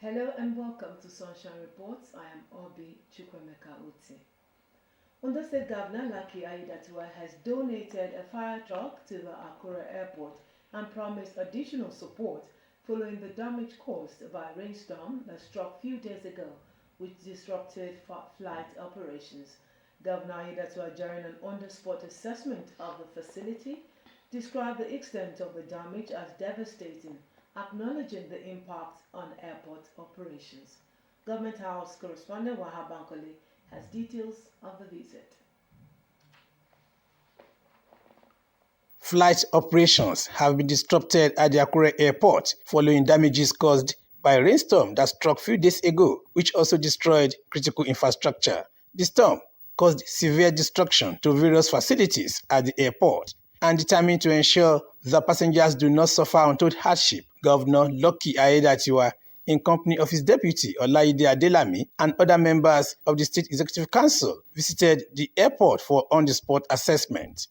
Hello and welcome to Sunshine Reports. I am Obi Chukwemeka Uti. Ondo State Governor Lucky Aiyedatiwa has donated a fire truck to the Akure Airport and promised additional support following the damage caused by a rainstorm that struck a few days ago, which disrupted flight operations. Governor Aiyedatiwa, during an on-the-spot assessment of the facility, described the extent of the damage as devastating, acknowledging the impact on airport operations. Government House correspondent Wahab Bankole has details of the visit. Flight operations have been disrupted at the Akure Airport following damages caused by a rainstorm that struck a few days ago, which also destroyed critical infrastructure. The storm caused severe destruction to various facilities at the airport, and determined to ensure that passengers do not suffer untold hardship, Governor Lucky Aiyedatiwa, in company of his deputy Olayide Adelami and other members of the State Executive Council, visited the airport for on-the-spot assessment.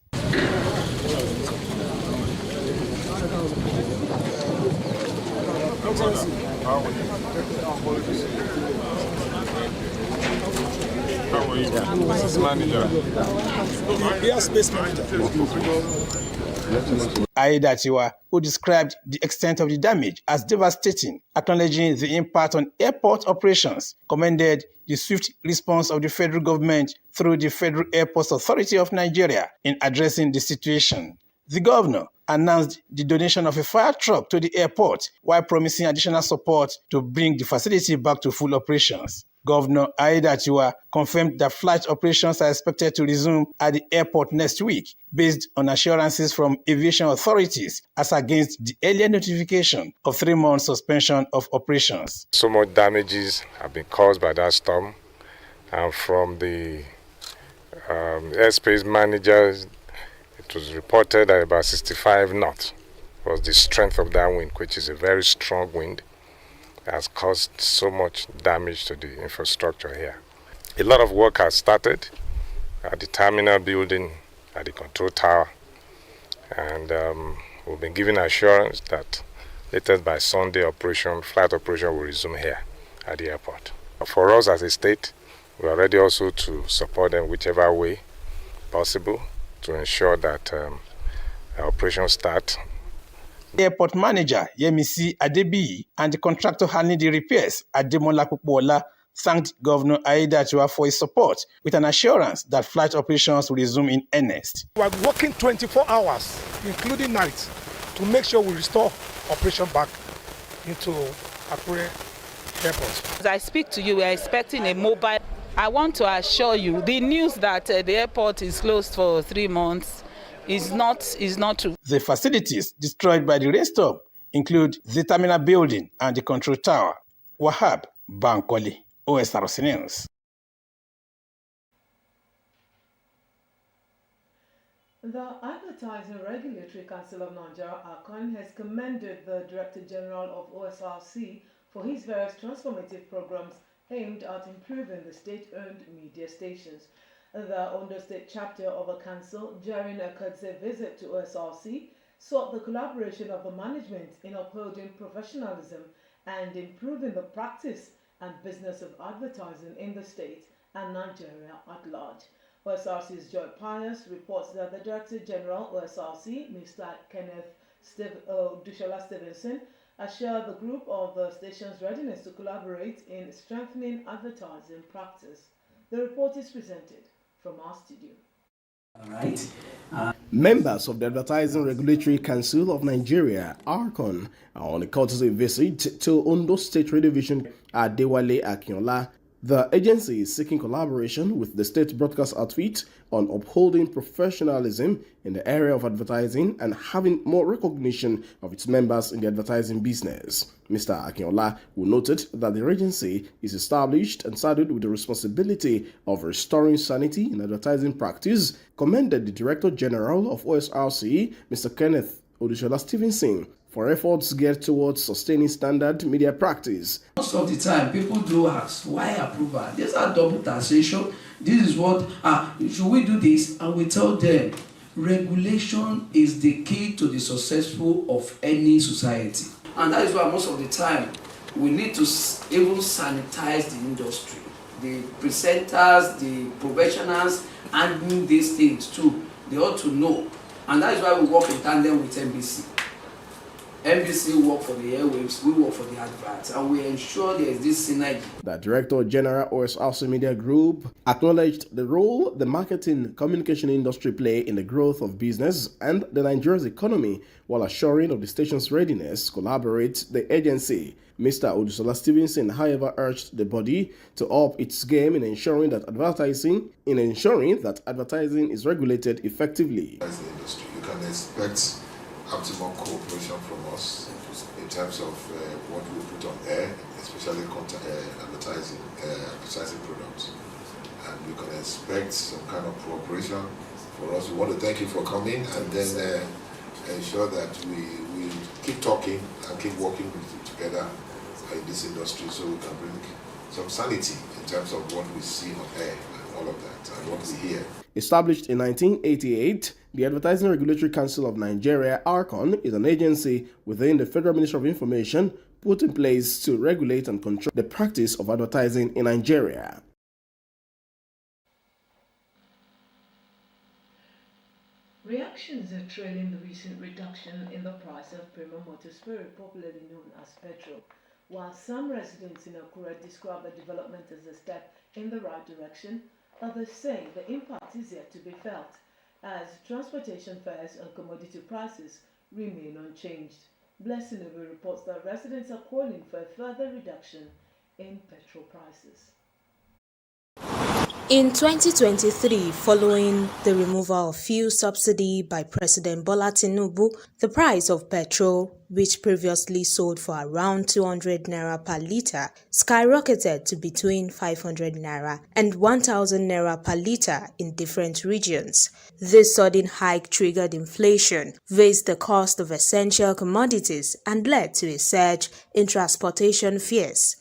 Aiyedatiwa, who described the extent of the damage as devastating, acknowledging the impact on airport operations, commended the swift response of the federal government through the Federal Airports Authority of Nigeria in addressing the situation. The governor announced the donation of a fire truck to the airport while promising additional support to bring the facility back to full operations. Governor Aiyedatiwa confirmed that flight operations are expected to resume at the airport next week, based on assurances from aviation authorities as against the earlier notification of 3-month suspension of operations. So much damages have been caused by that storm, and from the airspace managers, it was reported that about 65 knots was the strength of that wind, which is a very strong wind. Has caused so much damage to the infrastructure here. A lot of work has started at the terminal building, at the control tower, and we've been given assurance that latest by Sunday flight operation will resume here at the airport. For us as a state, we are ready also to support them whichever way possible to ensure that operations start. Airport manager Yemisi Adebiyi and the contractor handling the repairs, Ademola Pupola, thanked Governor Aiyedatiwa for his support with an assurance that flight operations will resume in earnest. We are working 24 hours, including nights, to make sure we restore operation back into Akure Airport. As I speak to you, we are expecting a mobile. I want to assure you, the news that the airport is closed for 3 months is not true. The facilities destroyed by the rainstorm include the terminal building and the control tower. Wahab Bankole, Osrc News. The Advertising Regulatory Council of Nigeria, ACON, has commended the Director General of Osrc for his various transformative programs aimed at improving the state-owned media stations. The Ondo State chapter of the council, during a courtesy visit to Osrc, sought the collaboration of the management in upholding professionalism and improving the practice and business of advertising in the state and Nigeria at large. Osrc's Joy Pius reports that the Director General Osrc, Mr. Kenneth Dushola Stevenson, assured the group of the station's readiness to collaborate in strengthening advertising practice. The report is presented from our studio. All right. Members of the Advertising Regulatory Council of Nigeria, ARCON, are on a courtesy visit to Ondo State Radio Division at Adewale Akinola. The agency is seeking collaboration with the state broadcast outfit on upholding professionalism in the area of advertising and having more recognition of its members in the advertising business. Mr. Akinola, who noted that the agency is established and saddled with the responsibility of restoring sanity in advertising practice, commended the Director General of Osrc, Mr. Kenneth Dushola Stevenson, for efforts geared towards sustaining standard media practice. Most of the time, people do ask, why approval? These are double taxation. This is what, should we do this? And we tell them, regulation is the key to the successful of any society. And that is why most of the time, we need to even sanitize the industry. The presenters, the professionals handling these things too, they ought to know. And that is why we work in tandem with NBC. NBC work for the airwaves, we work for the adverts, and we ensure there is this synergy. The Director General Osrc Media Group acknowledged the role the marketing communication industry play in the growth of business and the Nigeria's economy, while assuring of the station's readiness to collaborate the agency. Mr. Odusola Stevenson, however, urged the body to up its game in ensuring that advertising is regulated effectively. As the industry, you can expect optimal cooperation from us in terms of what we put on air, especially advertising products. And you can expect some kind of cooperation for us. We want to thank you for coming, and then ensure that we keep talking and keep working together in this industry, so we can bring some sanity in terms of what we see on air and all of that, and what we hear. Established in 1988, the Advertising Regulatory Council of Nigeria, ARCON, is an agency within the Federal Ministry of Information put in place to regulate and control the practice of advertising in Nigeria. Reactions are trailing the recent reduction in the price of premium motor spirit, popularly known as petrol. While some residents in Akure describe the development as a step in the right direction, others say the impact is yet to be felt, as transportation fares and commodity prices remain unchanged. Blessing Obi reports that residents are calling for a further reduction in petrol prices. In 2023, following the removal of fuel subsidy by President Bola Tinubu, the price of petrol, which previously sold for around 200 naira per litre, skyrocketed to between 500 naira and 1000 naira per litre in different regions. This sudden hike triggered inflation, raised the cost of essential commodities, and led to a surge in transportation fares.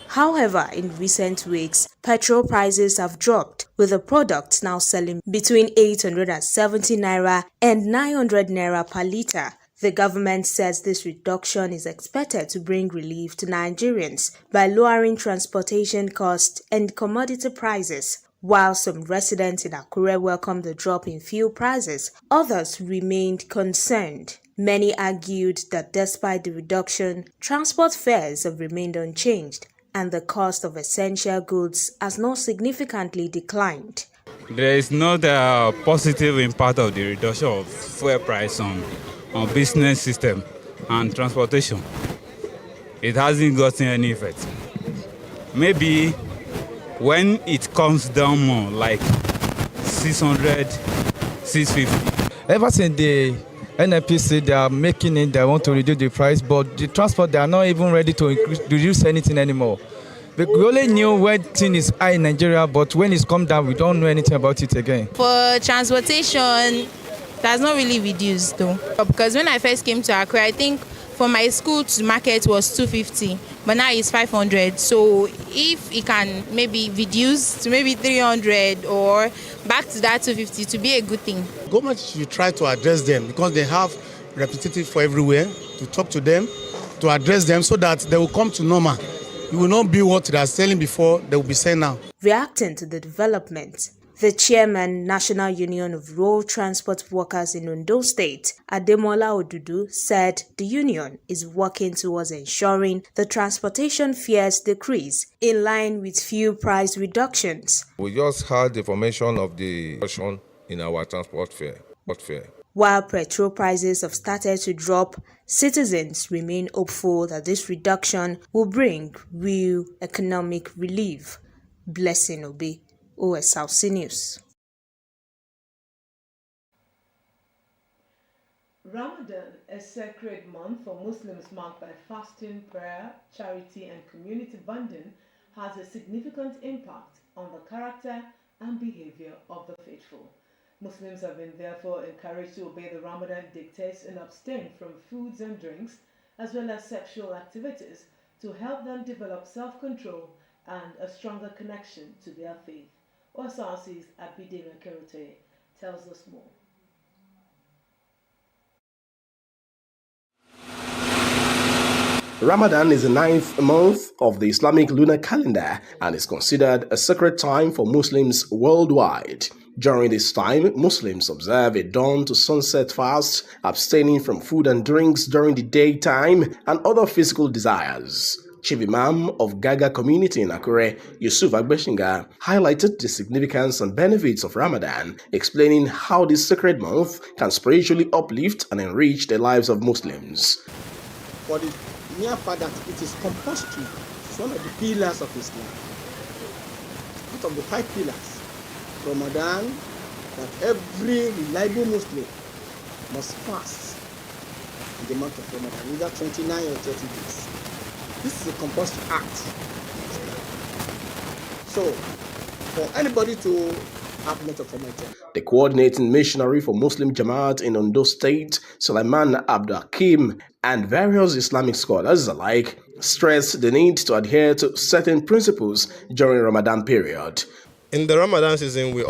However, in recent weeks, petrol prices have dropped, with the product now selling between 870 naira and 900 naira per litre. The government says this reduction is expected to bring relief to Nigerians by lowering transportation costs and commodity prices. While some residents in Akure welcomed the drop in fuel prices, others remained concerned. Many argued that despite the reduction, transport fares have remained unchanged, and the cost of essential goods has not significantly declined. There is no positive impact of the reduction of fuel price on business system and transportation. It hasn't gotten any effect. Maybe when it comes down more, like 600, 650. Ever since the NNPC, they are making it, they want to reduce the price, but the transport, they are not even ready to reduce anything anymore. We only knew when thing is high in Nigeria, but when it's come down, we don't know anything about it again. For transportation, that's not really reduced though. Because when I first came to Accra, I think for my school to market was 250, but now it's 500. So if it can maybe reduce to maybe 300 or back to that 250, to be a good thing. Government should try to address them because they have representatives for everywhere, to talk to them, to address them so that they will come to normal. It will not be what they are selling before, they will be selling now. Reacting to the development, the chairman, National Union of Road Transport Workers in Ondo State, Ademola Odudu, said the union is working towards ensuring the transportation fares decrease in line with fuel price reductions. We just had information of the reduction in our transport fare. While petrol prices have started to drop, citizens remain hopeful that this reduction will bring real economic relief. Blessing Obi, Osrc News. Ramadan, a sacred month for Muslims marked by fasting, prayer, charity, and community bonding, has a significant impact on the character and behavior of the faithful. Muslims have been therefore encouraged to obey the Ramadan dictates and abstain from foods and drinks, as well as sexual activities, to help them develop self-control and a stronger connection to their faith. Osrc's Abidina Kerote tells us more. Ramadan is the 9th month of the Islamic lunar calendar and is considered a sacred time for Muslims worldwide. During this time, Muslims observe a dawn to sunset fast, abstaining from food and drinks during the daytime and other physical desires. Chief Imam of Gaga community in Akure, Yusuf Agbeshinga, highlighted the significance and benefits of Ramadan, explaining how this sacred month can spiritually uplift and enrich the lives of Muslims. For the mere fact that it is compulsory, it's one of the pillars of Islam. Out of the 5 pillars, Ramadan, that every reliable Muslim must fast in the month of Ramadan, either 29 or 30 days. This is a compulsory act. So, for anybody to have month of Ramadan. The coordinating missionary for Muslim Jamaat in Ondo State, Sulaiman Abdul Hakim, and various Islamic scholars alike stressed the need to adhere to certain principles during Ramadan period. In the Ramadan season, we